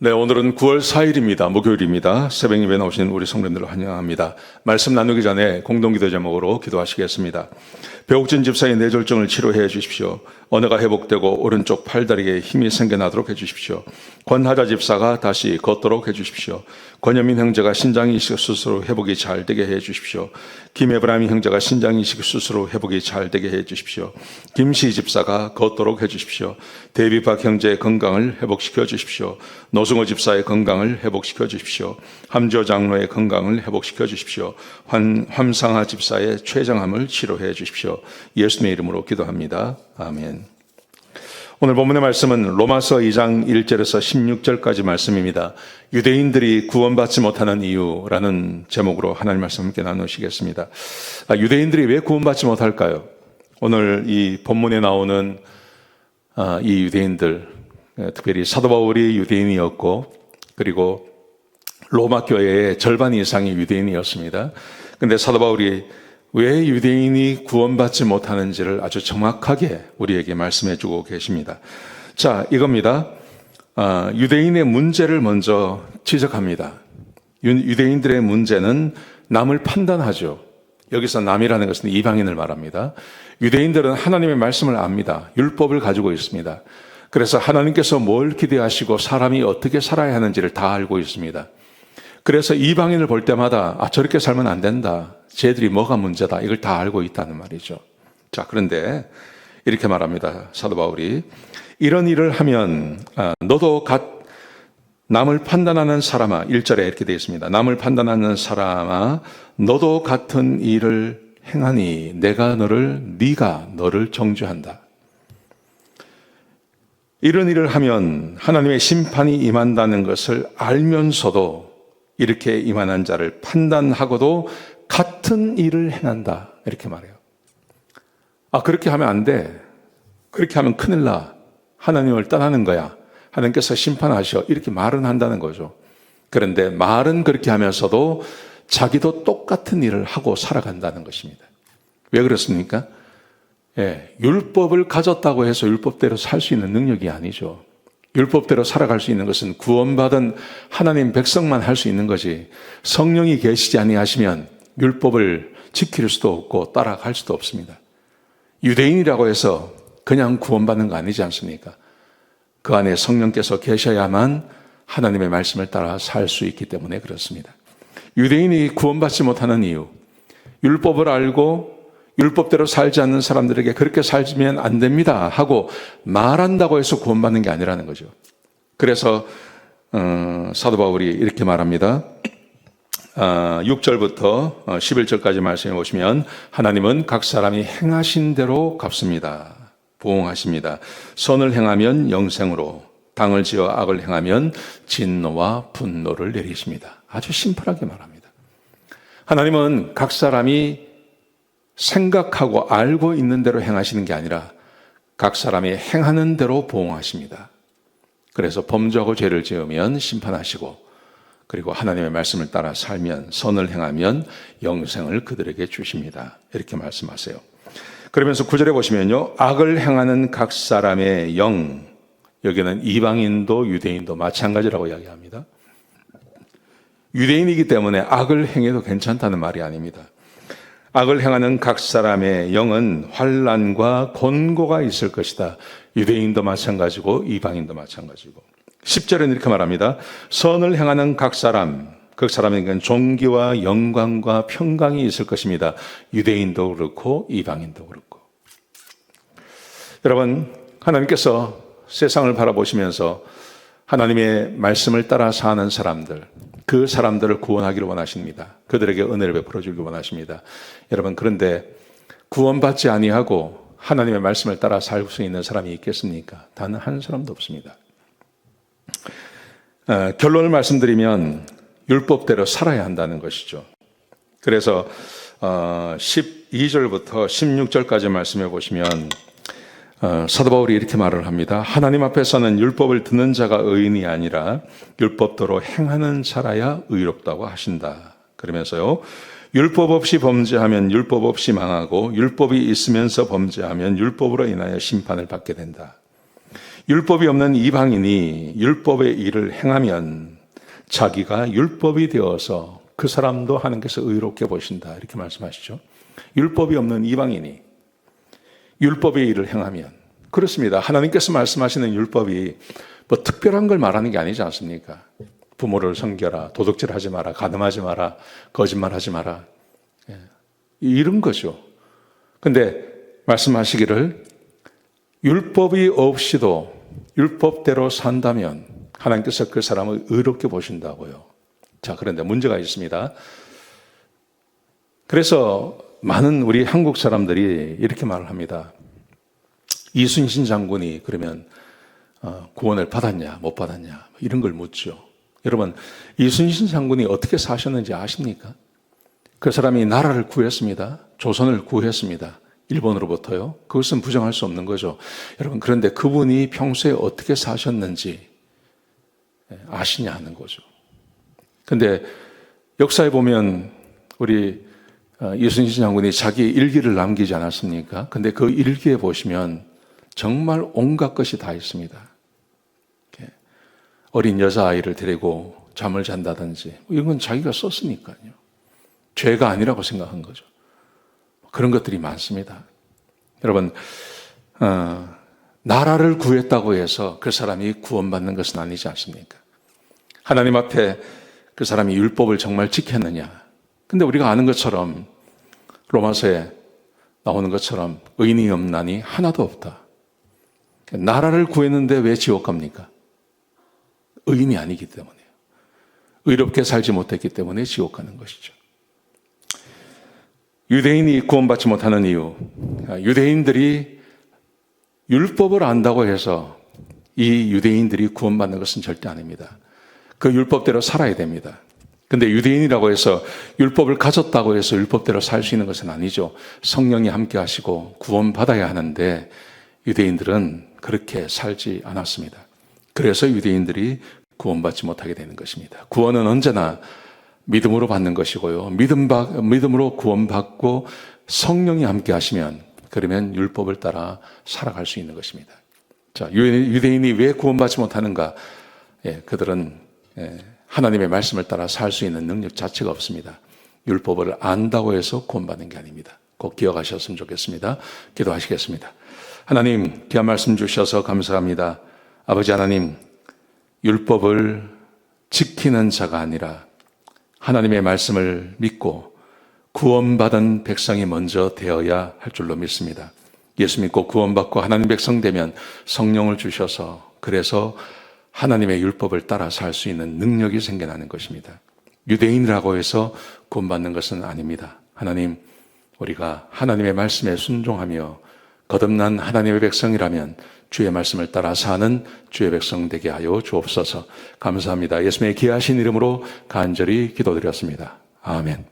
네, 오늘은 9월 4일입니다. 목요일입니다. 새벽 예배에 나오신 우리 성도님들을 환영합니다. 말씀 나누기 전에 공동기도 제목으로 기도하시겠습니다. 배옥진 집사의 뇌졸중을 치료해 주십시오. 언어가 회복되고 오른쪽 팔다리에 힘이 생겨나도록 해 주십시오. 권하자 집사가 다시 걷도록 해 주십시오. 권여민 형제가 신장이식 수술로 회복이 잘 되게 해 주십시오. 김에브라임 형제가 신장이식 수술로 회복이 잘 되게 해 주십시오. 김시 집사가 걷도록 해 주십시오. 데이비박 형제의 건강을 회복시켜 주십시오. 노승호 집사의 건강을 회복시켜 주십시오. 함지호 장로의 건강을 회복시켜 주십시오. 함상하 집사의 췌장암을 치료해 주십시오. 예수님의 이름으로 기도합니다. 아멘. 오늘 본문의 말씀은 로마서 2장 1절에서 16절까지 말씀입니다. 유대인들이 구원받지 못하는 이유라는 제목으로 하나님 말씀 함께 나누시겠습니다. 유대인들이 왜 구원받지 못할까요? 오늘 이 본문에 나오는 이 유대인들, 특별히 사도 바울이 유대인이었고 그리고 로마 교회의 절반 이상이 유대인이었습니다. 그런데 사도 바울이 왜 유대인이 구원받지 못하는지를 아주 정확하게 우리에게 말씀해 주고 계십니다. 자, 이겁니다. 유대인의 문제를 먼저 지적합니다. 유대인들의 문제는 남을 판단하죠. 여기서 남이라는 것은 이방인을 말합니다. 유대인들은 하나님의 말씀을 압니다. 율법을 가지고 있습니다. 그래서 하나님께서 뭘 기대하시고 사람이 어떻게 살아야 하는지를 다 알고 있습니다. 그래서 이방인을 볼 때마다 저렇게 살면 안 된다. 쟤들이 뭐가 문제다. 이걸 다 알고 있다는 말이죠. 자, 그런데 이렇게 말합니다. 사도 바울이 이런 일을 하면 너도 남을 판단하는 사람아, 1절에 이렇게 되어 있습니다. 남을 판단하는 사람아, 너도 같은 일을 행하니 네가 너를 정죄한다. 이런 일을 하면 하나님의 심판이 임한다는 것을 알면서도 이렇게 임하는 자를 판단하고도 같은 일을 행한다. 이렇게 말해요. 그렇게 하면 안 돼. 그렇게 하면 큰일 나. 하나님을 떠나는 거야. 하나님께서 심판하셔. 이렇게 말은 한다는 거죠. 그런데 말은 그렇게 하면서도 자기도 똑같은 일을 하고 살아간다는 것입니다. 왜 그렇습니까? 율법을 가졌다고 해서 율법대로 살 수 있는 능력이 아니죠. 율법대로 살아갈 수 있는 것은 구원받은 하나님 백성만 할 수 있는 거지, 성령이 계시지 아니하시면 율법을 지킬 수도 없고 따라갈 수도 없습니다. 유대인이라고 해서 그냥 구원받는 거 아니지 않습니까? 그 안에 성령께서 계셔야만 하나님의 말씀을 따라 살 수 있기 때문에 그렇습니다. 유대인이 구원받지 못하는 이유, 율법을 알고 율법대로 살지 않는 사람들에게 그렇게 살면 안 됩니다 하고 말한다고 해서 구원받는 게 아니라는 거죠. 그래서 사도 바울이 이렇게 말합니다. 6절부터 11절까지 말씀해 보시면 하나님은 각 사람이 행하신 대로 갚습니다. 보응하십니다. 선을 행하면 영생으로, 당을 지어 악을 행하면 진노와 분노를 내리십니다. 아주 심플하게 말합니다. 하나님은 각 사람이 생각하고 알고 있는 대로 행하시는 게 아니라 각 사람이 행하는 대로 보응하십니다. 그래서 범죄하고 죄를 지으면 심판하시고, 그리고 하나님의 말씀을 따라 살면, 선을 행하면 영생을 그들에게 주십니다. 이렇게 말씀하세요. 그러면서 9절에 보시면요, 악을 행하는 각 사람의 영, 여기는 이방인도 유대인도 마찬가지라고 이야기합니다. 유대인이기 때문에 악을 행해도 괜찮다는 말이 아닙니다. 악을 행하는 각 사람의 영은 환난과 곤고가 있을 것이다. 유대인도 마찬가지고 이방인도 마찬가지고. 10절에는 이렇게 말합니다. 선을 행하는 각 사람, 그 사람에게는 존귀와 영광과 평강이 있을 것입니다. 유대인도 그렇고 이방인도 그렇고. 여러분, 하나님께서 세상을 바라보시면서 하나님의 말씀을 따라 사는 사람들, 그 사람들을 구원하기를 원하십니다. 그들에게 은혜를 베풀어 주길 원하십니다. 여러분, 그런데 구원받지 아니하고 하나님의 말씀을 따라 살 수 있는 사람이 있겠습니까? 단 한 사람도 없습니다. 결론을 말씀드리면 율법대로 살아야 한다는 것이죠. 그래서 12절부터 16절까지 말씀해 보시면 사도 바울이 이렇게 말을 합니다. 하나님 앞에서는 율법을 듣는 자가 의인이 아니라 율법대로 행하는 자라야 의롭다고 하신다. 그러면서요, 율법 없이 범죄하면 율법 없이 망하고 율법이 있으면서 범죄하면 율법으로 인하여 심판을 받게 된다. 율법이 없는 이방인이 율법의 일을 행하면 자기가 율법이 되어서 그 사람도 하나님께서 의롭게 보신다. 이렇게 말씀하시죠. 율법이 없는 이방인이 율법의 일을 행하면, 그렇습니다. 하나님께서 말씀하시는 율법이 뭐 특별한 걸 말하는 게 아니지 않습니까? 부모를 섬겨라, 도둑질하지 마라, 가늠하지 마라, 거짓말하지 마라, 이런 거죠. 근데 말씀하시기를 율법이 없이도 율법대로 산다면 하나님께서 그 사람을 의롭게 보신다고요. 자, 그런데 문제가 있습니다. 그래서 많은 우리 한국 사람들이 이렇게 말을 합니다. 이순신 장군이 그러면 구원을 받았냐 못 받았냐 이런 걸 묻죠. 여러분, 이순신 장군이 어떻게 사셨는지 아십니까? 그 사람이 나라를 구했습니다. 조선을 구했습니다. 일본으로부터요. 그것은 부정할 수 없는 거죠. 여러분, 그런데 그분이 평소에 어떻게 사셨는지 아시냐 하는 거죠. 근데 역사에 보면 우리 이순신 장군이 자기 일기를 남기지 않았습니까? 근데 그 일기에 보시면 정말 온갖 것이 다 있습니다. 어린 여자아이를 데리고 잠을 잔다든지 이런 건 자기가 썼으니까요. 죄가 아니라고 생각한 거죠. 그런 것들이 많습니다. 여러분, 나라를 구했다고 해서 그 사람이 구원받는 것은 아니지 않습니까? 하나님 앞에 그 사람이 율법을 정말 지켰느냐? 근데 우리가 아는 것처럼 로마서에 나오는 것처럼 의인이 없나니 하나도 없다. 나라를 구했는데 왜 지옥 갑니까? 의인이 아니기 때문에요. 의롭게 살지 못했기 때문에 지옥 가는 것이죠. 유대인이 구원받지 못하는 이유, 유대인들이 율법을 안다고 해서 이 유대인들이 구원받는 것은 절대 아닙니다. 그 율법대로 살아야 됩니다. 근데 유대인이라고 해서 율법을 가졌다고 해서 율법대로 살 수 있는 것은 아니죠. 성령이 함께 하시고 구원받아야 하는데 유대인들은 그렇게 살지 않았습니다. 그래서 유대인들이 구원받지 못하게 되는 것입니다. 구원은 언제나 믿음으로 받는 것이고요. 믿음으로 구원받고 성령이 함께 하시면 그러면 율법을 따라 살아갈 수 있는 것입니다. 자, 유대인이 왜 구원받지 못하는가? 그들은 하나님의 말씀을 따라 살 수 있는 능력 자체가 없습니다. 율법을 안다고 해서 구원받는 게 아닙니다. 꼭 기억하셨으면 좋겠습니다. 기도하시겠습니다. 하나님, 귀한 말씀 주셔서 감사합니다. 아버지 하나님, 율법을 지키는 자가 아니라 하나님의 말씀을 믿고 구원받은 백성이 먼저 되어야 할 줄로 믿습니다. 예수 믿고 구원받고 하나님 백성 되면 성령을 주셔서 그래서 하나님의 율법을 따라 살 수 있는 능력이 생겨나는 것입니다. 유대인이라고 해서 구원받는 것은 아닙니다. 하나님, 우리가 하나님의 말씀에 순종하며 거듭난 하나님의 백성이라면 주의 말씀을 따라 사는 주의 백성 되게 하여 주옵소서. 감사합니다. 예수님의 귀하신 이름으로 간절히 기도드렸습니다. 아멘.